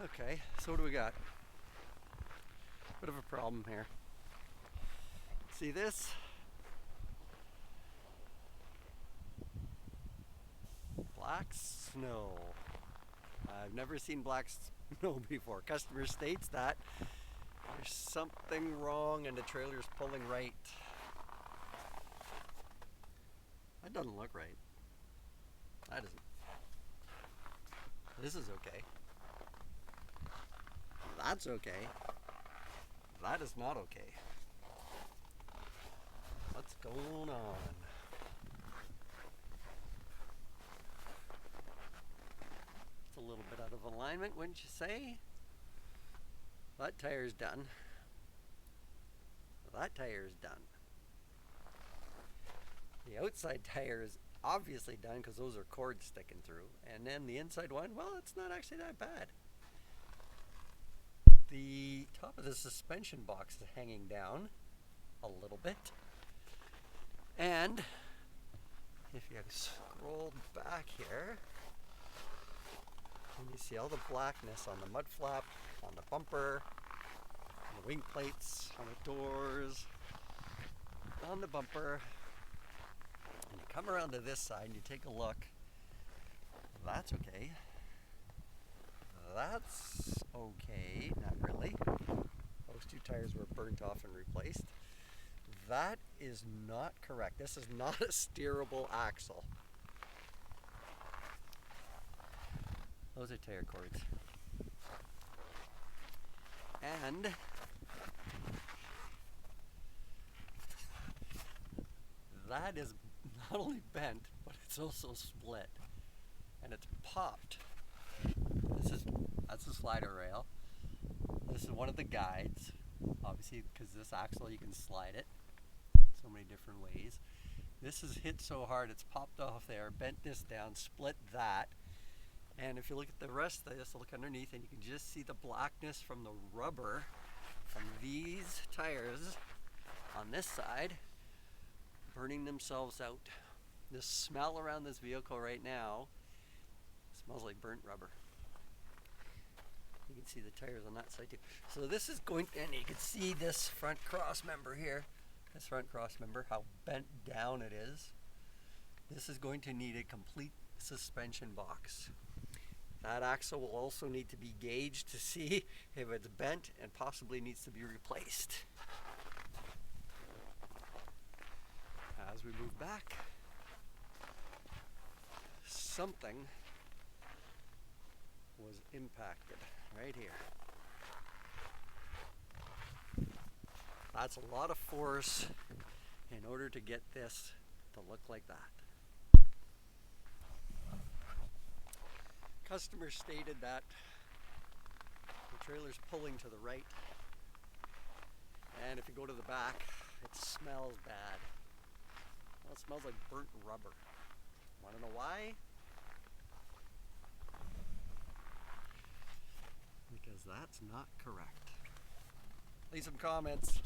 Okay, so what do we got? Bit of a problem here. See this? Black snow. I've never seen black snow before. Customer states that there's something wrong and the trailer's pulling right. That doesn't look right. That isn't. This is okay. That's okay. That is not okay. What's going on? It's a little bit out of alignment, wouldn't you say? That tire's done. That tire's done. The outside tire is obviously done because those are cords sticking through. And then the inside one, well, it's not actually that bad. The top of the suspension box is hanging down a little bit. And if you scroll back here, and you see all the blackness on the mud flap, on the bumper, on the wing plates, on the doors, on the bumper. And you come around to this side and you take a look. That's okay. That's okay, not really. Those two tires were burnt off and replaced. That is not correct. This is not a steerable axle. Those are tire cords. And that is not only bent, but it's also split. And it's popped. That's the slider rail. This is one of the guides. Obviously, because this axle, you can slide it so many different ways. This is hit so hard, it's popped off there, bent this down, split that. And if you look at the rest of this, look underneath, and you can just see the blackness from the rubber from these tires on this side burning themselves out. The smell around this vehicle right now smells like burnt rubber. You can see the tires on that side too. So this is going, and you can see this front cross member here. This front cross member, how bent down it is. This is going to need a complete suspension box. That axle will also need to be gauged to see if it's bent and possibly needs to be replaced. As we move back, something was impacted right here. That's a lot of force in order to get this to look like that. Customer stated that the trailer's pulling to the right, and if you go to the back, it smells bad. Well, it smells like burnt rubber. Want to know why? Because that's not correct. Leave some comments.